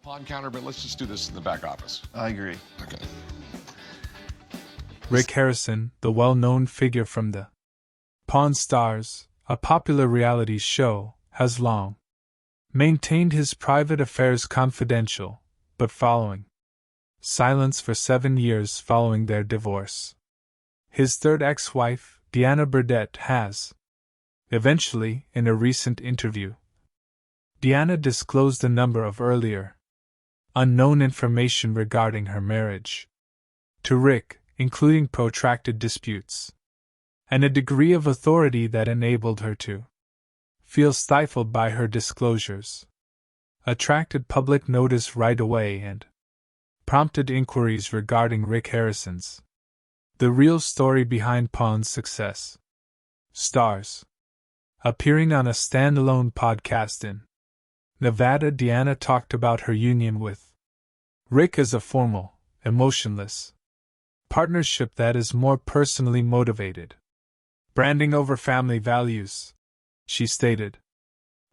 Pawn counter, but let's just do this in the back office. I agree. Okay. Rick Harrison, the well-known figure from the Pawn Stars, a popular reality show, has long maintained his private affairs confidential, but following silence for 7 years following their divorce. His third ex-wife, Deanna Burdett, has eventually, in a recent interview, Deanna disclosed a number of earlier unknown information regarding her marriage to Rick, including protracted disputes and a degree of authority that enabled her to feel stifled by her disclosures, attracted public notice right away and prompted inquiries regarding Rick Harrison's the real story behind Pawn's success. Stars. Appearing on a standalone podcast in Nevada, Deanna talked about her union with Rick as a formal, emotionless partnership that is more personally motivated. Branding over family values, she stated.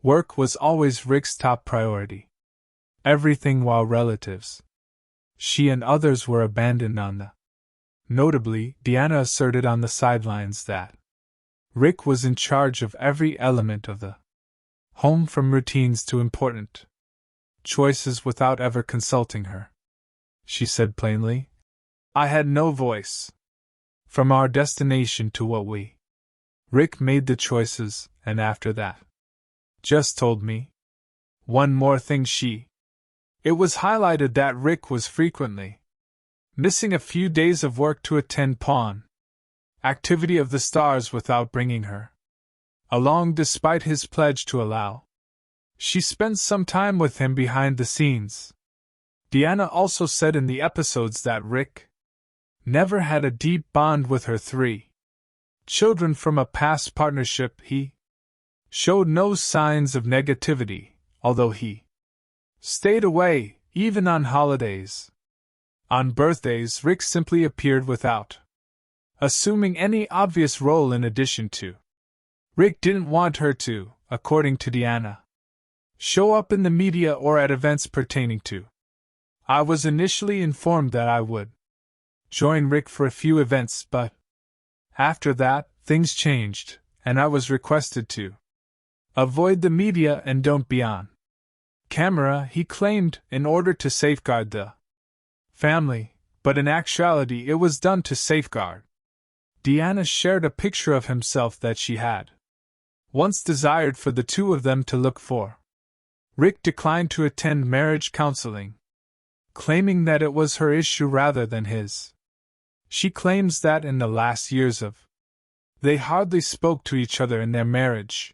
Work was always Rick's top priority. Everything while relatives, she and others, were abandoned on the. Notably, Deanna asserted on the sidelines that Rick was in charge of every element of the home, from routines to important choices, without ever consulting her. She said plainly, "I had no voice. From our destination to what we Rick made the choices, and after that just told me." One more thing, it was highlighted that Rick was frequently missing a few days of work to attend pawn activity of the Stars without bringing her along, despite his pledge to allow she spends some time with him behind the scenes. Deanna also said in the episodes that Rick never had a deep bond with her 3 children from a past partnership. He showed no signs of negativity, although he stayed away, even on holidays. On birthdays, Rick simply appeared without assuming any obvious role. In addition to, Rick didn't want her to, according to Deanna, show up in the media or at events pertaining to. I was initially informed that I would join Rick for a few events, but after that, things changed, and I was requested to avoid the media and don't be on camera, he claimed, in order to safeguard the family, but in actuality it was done to safeguard. Deanna shared a picture of himself that she had once desired for the two of them to look for. Rick declined to attend marriage counseling, claiming that it was her issue rather than his. She claims that in the last years of they hardly spoke to each other in their marriage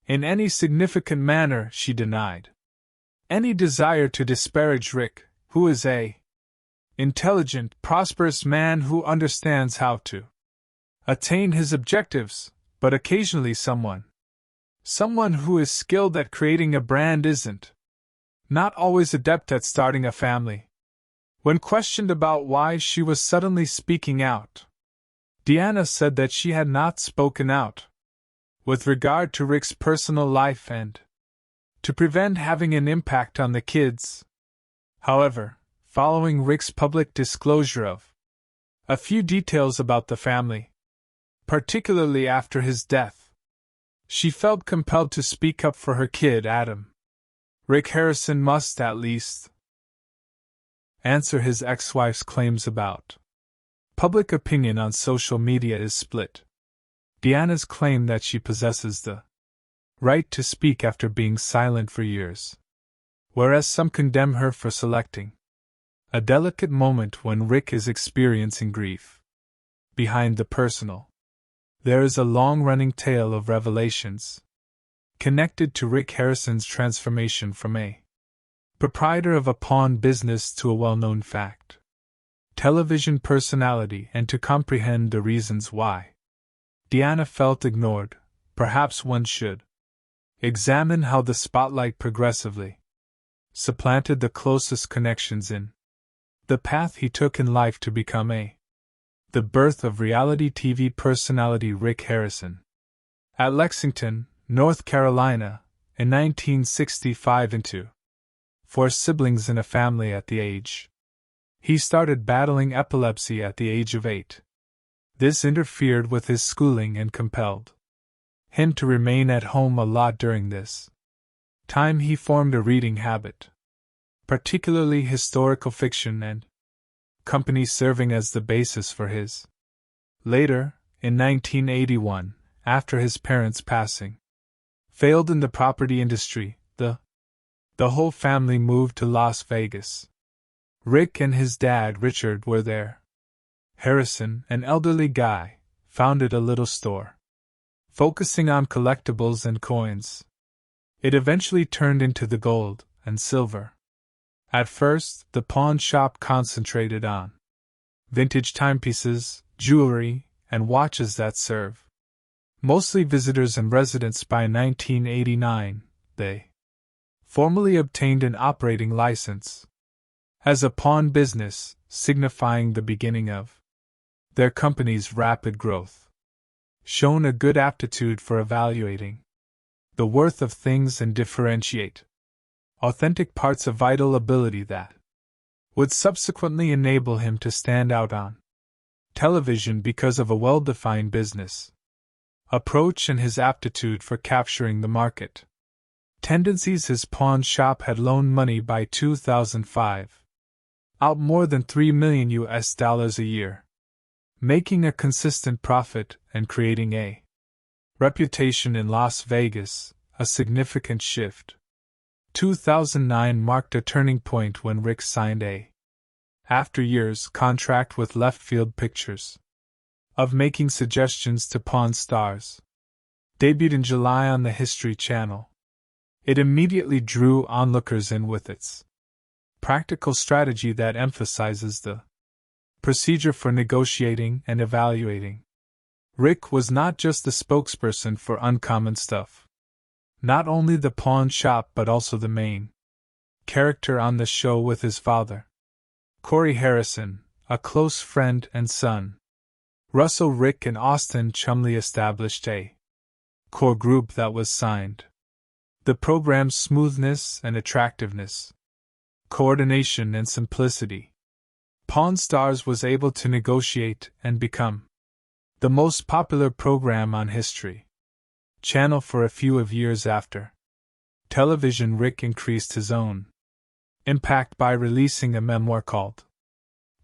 in any significant manner. She denied any desire to disparage Rick, who is a intelligent, prosperous man who understands how to attain his objectives, but occasionally someone who is skilled at creating a brand isn't not always adept at starting a family. When questioned about why she was suddenly speaking out, Deanna said that she had not spoken out with regard to Rick's personal life and to prevent having an impact on the kids. However, following Rick's public disclosure of a few details about the family, particularly after his death, she felt compelled to speak up for her kid, Adam. Rick Harrison must at least answer his ex-wife's claims about public opinion on social media is split. Deanna's claim that she possesses the right to speak after being silent for years, whereas some condemn her for selecting a delicate moment when Rick is experiencing grief. Behind the personal, there is a long-running tale of revelations connected to Rick Harrison's transformation from a proprietor of a pawn business to a well-known television personality, and to comprehend the reasons why Deanna felt ignored. Perhaps one should examine how the spotlight progressively supplanted the closest connections in the path he took in life to become the birth of reality TV personality Rick Harrison. At Lexington, North Carolina, in 1965 into 4 siblings in a family at the age. He started battling epilepsy at the age of 8. This interfered with his schooling and compelled him to remain at home a lot during this time. He formed a reading habit, particularly historical fiction and company, serving as the basis for his. Later, in 1981, after his parents' passing failed in the property industry, the whole family moved to Las Vegas. Rick and his dad Richard were there. Harrison, an elderly guy, founded a little store focusing on collectibles and coins. It eventually turned into the gold and silver. At first, the pawn shop concentrated on vintage timepieces, jewelry, and watches that serve mostly visitors and residents. By 1989, they formally obtained an operating license as a pawn business, signifying the beginning of their company's rapid growth. Shown a good aptitude for evaluating the worth of things and differentiate authentic parts, a vital ability that would subsequently enable him to stand out on television because of a well-defined business approach and his aptitude for capturing the market tendencies. His pawn shop had loaned money by 2005 out more than $3 million a year, making a consistent profit and creating a reputation in Las Vegas, a significant shift. 2009 marked a turning point when Rick signed a after years contract with Left Field Pictures of making suggestions to Pawn Stars. Debuted in July on the History Channel, it immediately drew onlookers in with its practical strategy that emphasizes the procedure for negotiating and evaluating. Rick was not just the spokesperson for Uncommon Stuff. Not only the pawn shop but also the main character on the show with his father, Corey Harrison, a close friend and son. Russell, Rick, and Austin Chumley established a core group that was signed. The program's smoothness and attractiveness, coordination and simplicity. Pawn Stars was able to negotiate and become the most popular program on History Channel for a few of years after television. Rick increased his own impact by releasing a memoir called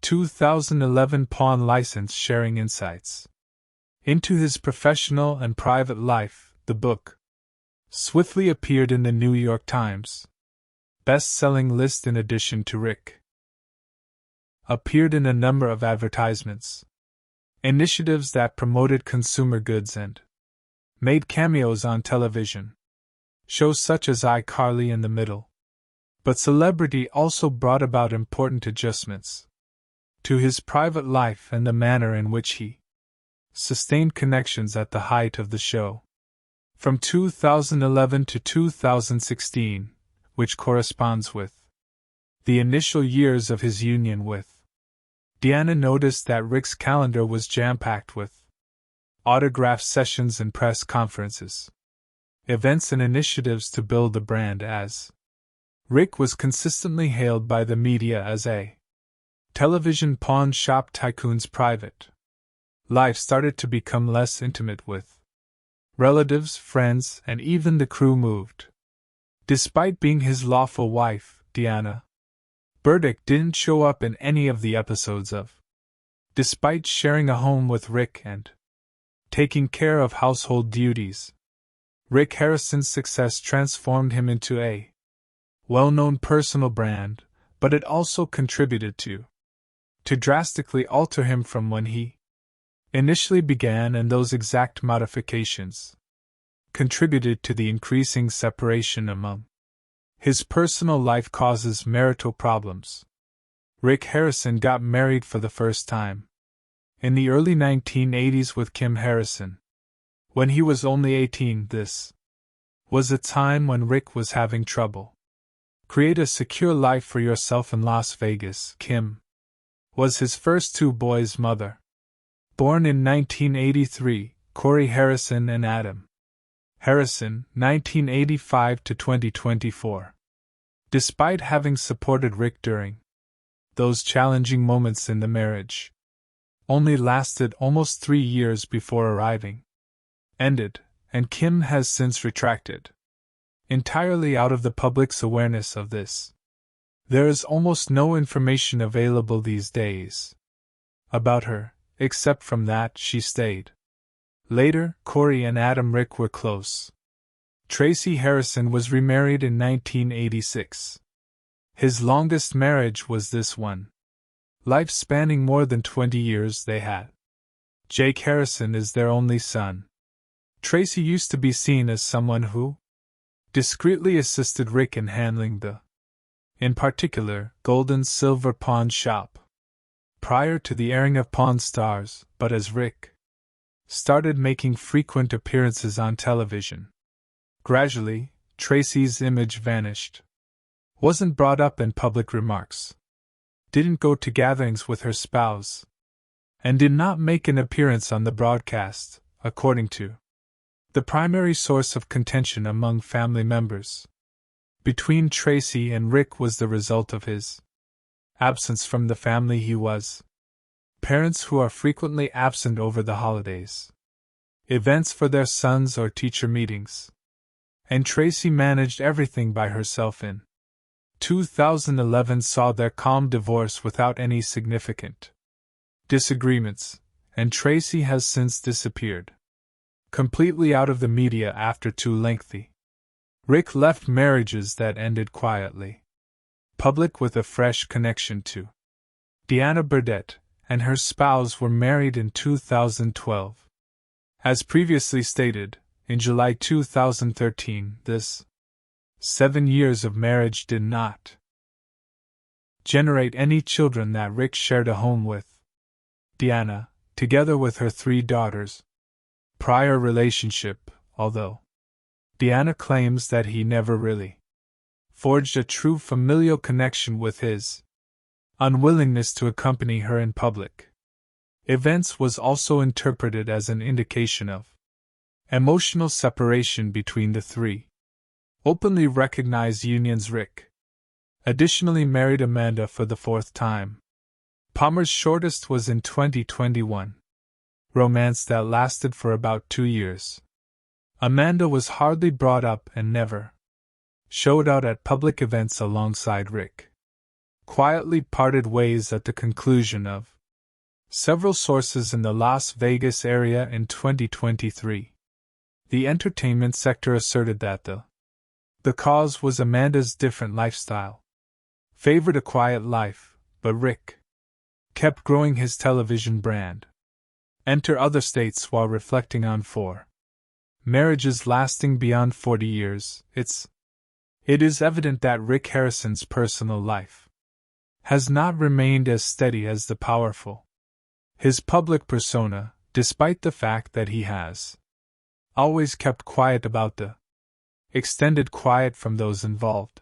2011 Pawn License, sharing insights into his professional and private life. The book swiftly appeared in the New York Times best-selling list. In addition to Rick, appeared in a number of advertisements, initiatives that promoted consumer goods and made cameos on television shows such as iCarly in the Middle. But celebrity also brought about important adjustments to his private life and the manner in which he sustained connections at the height of the show. From 2011 to 2016, which corresponds with the initial years of his union with Deanna, noticed that Rick's calendar was jam-packed with autograph sessions and press conferences, events and initiatives to build the brand. As Rick was consistently hailed by the media as a television pawn shop tycoon's private life started to become less intimate with relatives, friends, and even the crew moved. Despite being his lawful wife, Deanna Burdick didn't show up in any of the episodes of. Despite sharing a home with Rick and taking care of household duties, Rick Harrison's success transformed him into a well-known personal brand, but it also contributed to drastically alter him from when he initially began, and those exact modifications contributed to the increasing separation among his personal life causes marital problems. Rick Harrison got married for the first time in the early 1980s with Kim Harrison when he was only 18. This was a time when Rick was having trouble create a secure life for yourself in Las Vegas. Kim was his first 2 boys' mother. Born in 1983, Corey Harrison and Adam Harrison, 1985 to 2024. despite having supported Rick during those challenging moments in the marriage, only lasted almost 3 years before arriving ended, and Kim has since retracted. Entirely out of the public's awareness of this, there is almost no information available these days about her, except from that she stayed. Later, Corey and Adam Rick were close. Tracy Harrison was remarried in 1986. His longest marriage was this one. Life spanning more than 20 years they had. Jake Harrison is their only son. Tracy used to be seen as someone who discreetly assisted Rick in handling in particular, Golden's silver pawn shop, prior to the airing of Pawn Stars, but as Rick started making frequent appearances on television, gradually, Tracy's image vanished. Wasn't brought up in public remarks. Didn't go to gatherings with her spouse. And did not make an appearance on the broadcast, according to the primary source of contention among family members between Tracy and Rick was the result of his absence from the family he was. Parents who are frequently absent over the holidays, events for their sons or teacher meetings. And Tracy managed everything by herself in 2011 saw their calm divorce without any significant disagreements, and Tracy has since disappeared completely out of the media after 2 lengthy. Rick left marriages that ended quietly. Public with a fresh connection to Deanna Burdett, and her spouse were married in 2012. As previously stated, in July 2013, this 7 years of marriage did not generate any children that Rick shared a home with Deanna, together with her 3 daughters. Prior relationship, although Deanna claims that he never really forged a true familial connection with his unwillingness to accompany her in public events was also interpreted as an indication of emotional separation between the 3 openly recognized unions. Rick additionally married Amanda for the 4th time. Palmer's shortest was in 2021. Romance that lasted for about 2 years. Amanda was hardly brought up and never showed out at public events alongside Rick. Quietly parted ways at the conclusion of several sources in the Las Vegas area in 2023. The entertainment sector asserted that the cause was Amanda's different lifestyle. Favored a quiet life, but Rick kept growing his television brand. Enter other states while reflecting on 4 marriages lasting beyond 40 years. It is evident that Rick Harrison's personal life has not remained as steady as the powerful. His public persona, despite the fact that he has always kept quiet about the extended quiet from those involved.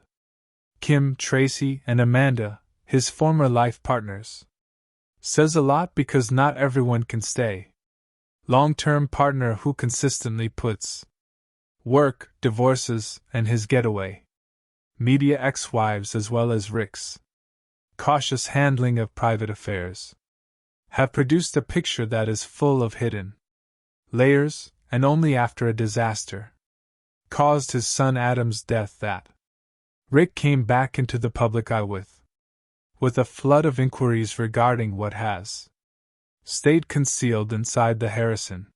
Kim, Tracy, and Amanda, his former life partners, says a lot because not everyone can stay long-term partner who consistently puts work, divorces, and his getaway media ex-wives as well as Rick's cautious handling of private affairs have produced a picture that is full of hidden layers, and only after a disaster caused his son Adam's death that Rick came back into the public eye with a flood of inquiries regarding what has stayed concealed inside the Harrison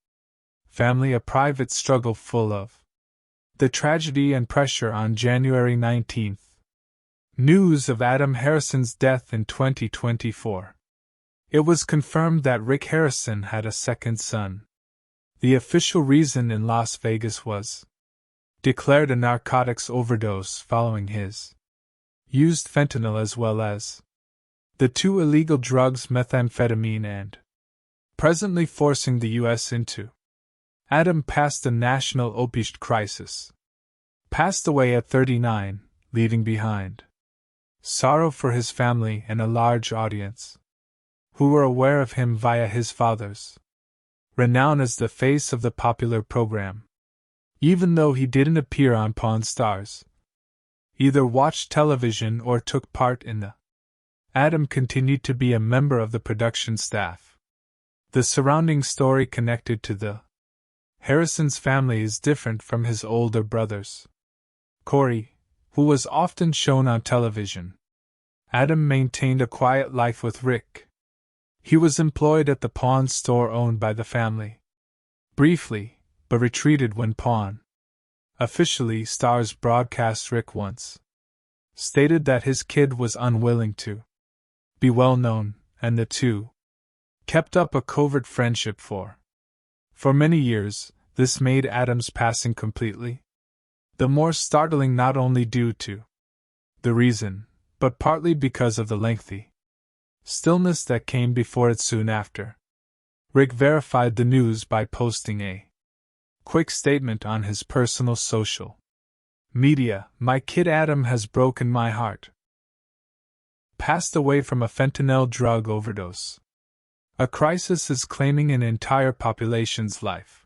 family, a private struggle full of the tragedy and pressure. On January 19th, news of Adam Harrison's death in 2024. It was confirmed that Rick Harrison had a second son. The official reason in Las Vegas was declared a narcotics overdose following his used fentanyl as well as the 2 illegal drugs methamphetamine and presently forcing the U.S. into. Adam passed a national opioid crisis. Passed away at 39, leaving behind sorrow for his family and a large audience who were aware of him via his father's renown as the face of the popular program. Even though he didn't appear on Pawn Stars, either watched television or took part in the. Adam continued to be a member of the production staff. The surrounding story connected to the Harrison's family is different from his older brothers. Corey, who was often shown on television. Adam maintained a quiet life with Rick. He was employed at the pawn store owned by the family. Briefly, but retreated when Pawn. Officially, Star's broadcast Rick once stated that his kid was unwilling to be well known, and the two kept up a covert friendship for many years. This made Adam's passing completely the more startling, not only due to the reason, but partly because of the lengthy stillness that came before it soon after. Rick verified the news by posting a quick statement on his personal social media. "My kid Adam has broken my heart. Passed away from a fentanyl drug overdose. A crisis is claiming an entire population's life."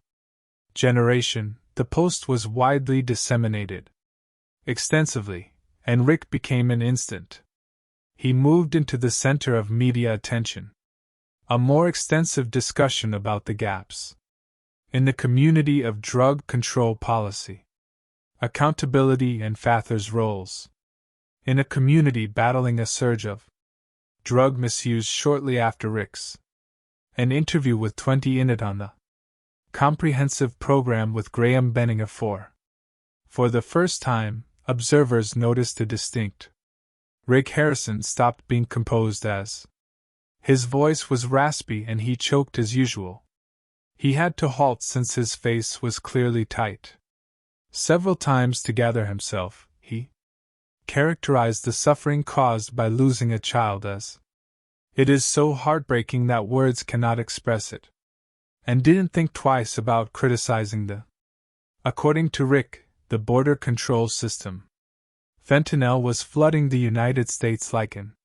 Generation, the post was widely disseminated extensively, and Rick became an instant. He moved into the center of media attention. A more extensive discussion about the gaps in the community of drug control policy, accountability, and fathers' roles in a community battling a surge of drug misuse shortly after Rick's an interview with 20 in it on the comprehensive program with Graham Benninger. For the first time, observers noticed a distinct Rick Harrison stopped being composed as his voice was raspy and he choked as usual. He had to halt since his face was clearly tight. Several times to gather himself, he characterized the suffering caused by losing a child as, "It is so heartbreaking that words cannot express it," and didn't think twice about criticizing the, according to Rick, the border control system. Fentanyl was flooding the United States like an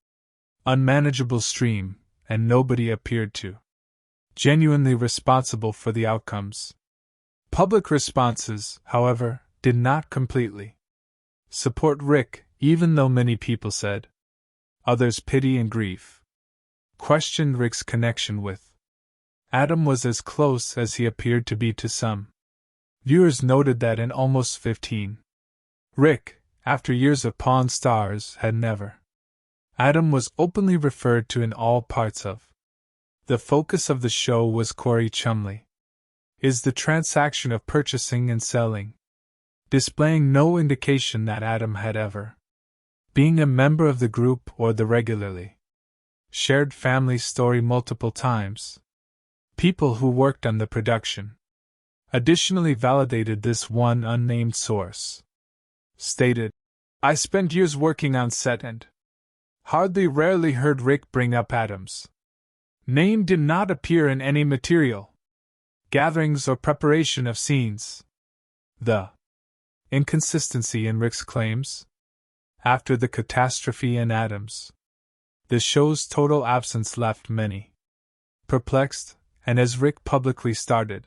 unmanageable stream, and nobody appeared to genuinely responsible for the outcomes. Public responses, however, did not completely support Rick, even though many people said others pity and grief questioned Rick's connection with Adam was as close as he appeared to be to some. Viewers noted that in almost 15, Rick, after years of Pawn Stars, had never. Adam was openly referred to in all parts of. The focus of the show was Corey Chumley. Is the transaction of purchasing and selling, displaying no indication that Adam had ever being a member of the group or the regularly shared family story multiple times. People who worked on the production additionally validated this. One unnamed source stated, "I spent years working on set and rarely heard Rick bring up Adam's name. Did not appear in any material gatherings or preparation of scenes." The inconsistency in Rick's claims after the catastrophe and Adams. The show's total absence left many perplexed, and as Rick publicly started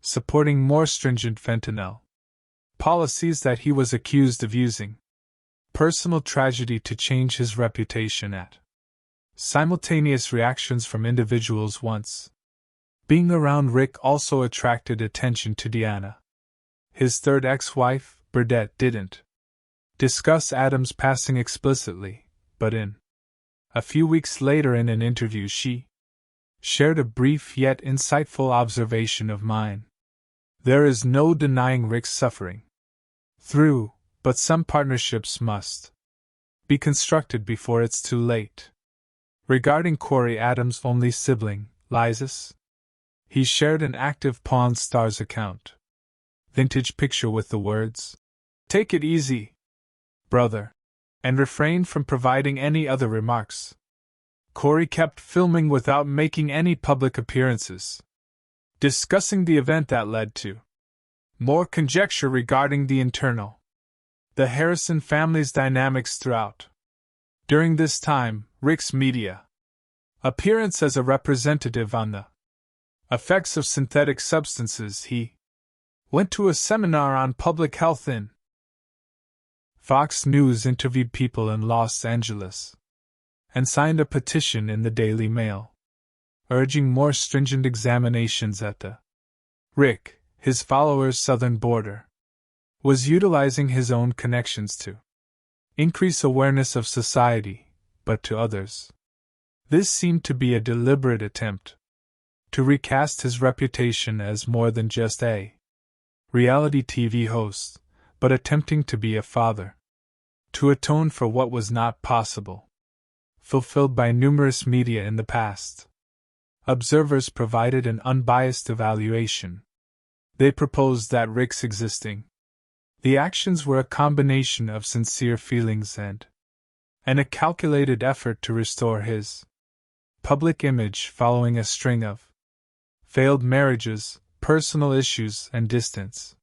supporting more stringent fentanyl policies that he was accused of using personal tragedy to change his reputation at simultaneous reactions from individuals once being around Rick also attracted attention to Deanna. His third ex-wife, Burdette, didn't discuss Adam's passing explicitly, but in a few weeks later in an interview she shared a brief yet insightful observation of mine. "There is no denying Rick's suffering through, but some partnerships must be constructed before it's too late." Regarding Corey Adams' only sibling, Lysis, he shared an active Pawn Stars account. Vintage picture with the words, "Take it easy, brother," and refrained from providing any other remarks. Corey kept filming without making any public appearances, discussing the event that led to more conjecture regarding the the Harrison family's dynamics throughout. During this time, Rick's media appearance as a representative on the effects of synthetic substances, he went to a seminar on public health in Fox News interviewed people in Los Angeles and signed a petition in the Daily Mail, urging more stringent examinations at the Rick, his followers' southern border, was utilizing his own connections to increase awareness of society, but to others. This seemed to be a deliberate attempt to recast his reputation as more than just a reality TV host, but attempting to be a father, to atone for what was not possible, fulfilled by numerous media in the past. Observers provided an unbiased evaluation. They proposed that Rick's existing the actions were a combination of sincere feelings and a calculated effort to restore his public image following a string of failed marriages, personal issues, and distance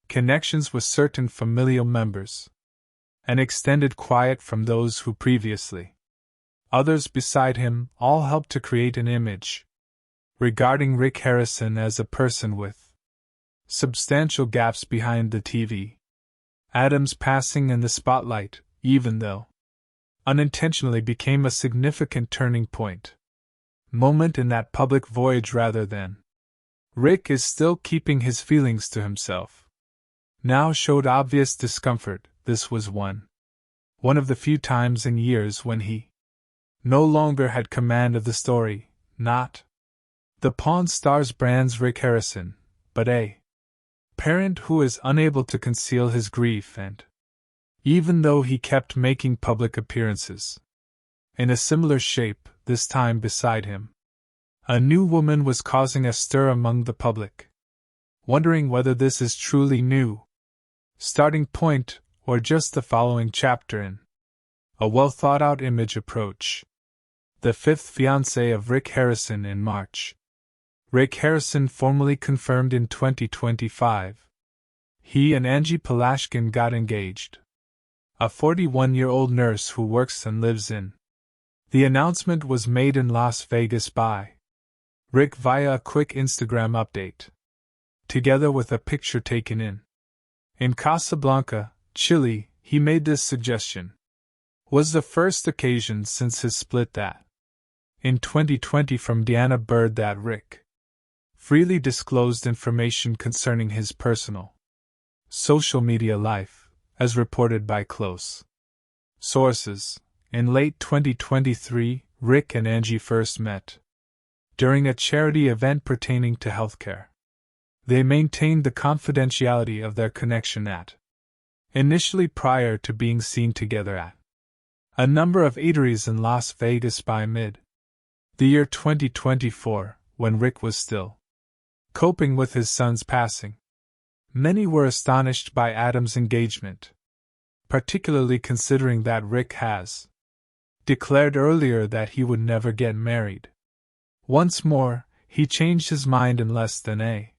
connections with certain familial members, and extended quiet from those who previously others beside him all helped to create an image regarding Rick Harrison as a person with substantial gaps behind the TV. Adams' passing in the spotlight, even though unintentionally, became a significant turning moment in that public voyage rather than Rick is still keeping his feelings to himself. Now showed obvious discomfort. This was one of the few times in years when he no longer had command of the story, not the Pawn Stars brand's Rick Harrison, but a parent who is unable to conceal his grief, and even though he kept making public appearances in a similar shape, this time beside him, a new woman was causing a stir among the public, wondering whether this is truly new starting point or just the following chapter in a well-thought-out image approach. The fifth fiancé of Rick Harrison in March. Rick Harrison formally confirmed in 2025. He and Angie Palashkin got engaged, a 41-year-old nurse who works and lives in. The announcement was made in Las Vegas by Rick via a quick Instagram update, together with a picture taken in Casablanca, Chile. He made this suggestion. Was the first occasion since his split that in 2020 from Deanna Bird that Rick freely disclosed information concerning his personal social media life, as reported by close sources. In late 2023, Rick and Angie first met during a charity event pertaining to healthcare. They maintained the confidentiality of their connection initially prior to being seen together at a number of eateries in Las Vegas by the year 2024, when Rick was still coping with his son's passing. Many were astonished by Adams' engagement, particularly considering that Rick has declared earlier that he would never get married. Once more, he changed his mind in less than a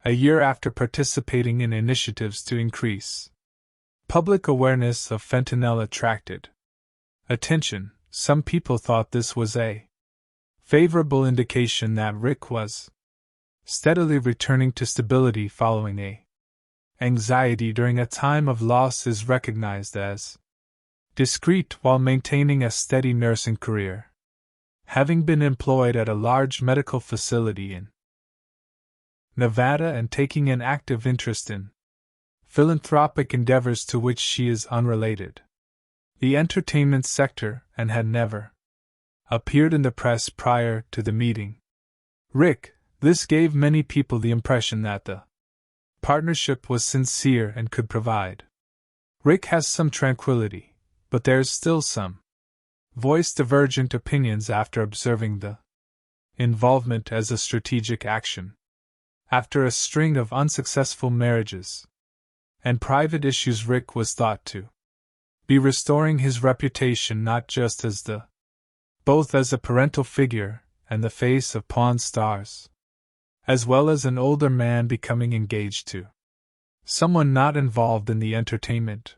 year after participating in initiatives to increase public awareness of fentanyl attracted attention. Some people thought this was a favorable indication that Rick was steadily returning to stability following anxiety during a time of loss is recognized as discreet while maintaining a steady nursing career, having been employed at a large medical facility in Nevada and taking an active interest in philanthropic endeavors to which she is unrelated, the entertainment sector, and had never appeared in the press prior to the meeting. This gave many people the impression that the partnership was sincere and could provide Rick has some tranquility, but there's still some voiced divergent opinions after observing the involvement as a strategic action. After a string of unsuccessful marriages and private issues, Rick was thought to be restoring his reputation not just as both as a parental figure and the face of Pawn Stars, as well as an older man becoming engaged to someone not involved in the entertainment.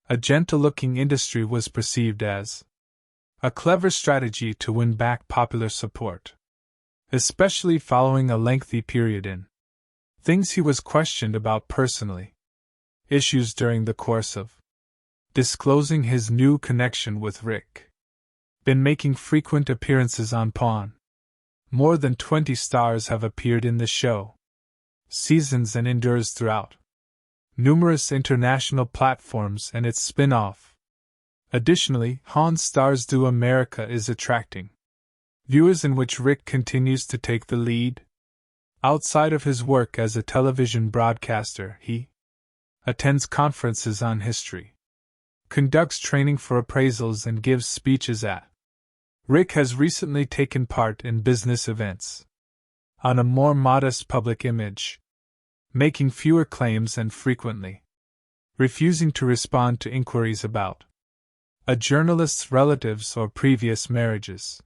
A gentle-looking industry was perceived as a clever strategy to win back popular support, especially following a lengthy period in things he was questioned about personally, issues during the course of disclosing his new connection with Rick. Been making frequent appearances on Pawn. More than 20 stars have appeared in the show. Seasons and endures throughout numerous international platforms and its spin-off. Additionally, Han Stars Do America is attracting viewers, in which Rick continues to take the lead. Outside of his work as a television broadcaster, he attends conferences on history, conducts training for appraisals, and gives speeches at. Rick has recently taken part in business events on a more modest public image, making fewer claims and frequently refusing to respond to inquiries about a journalist's relatives or previous marriages.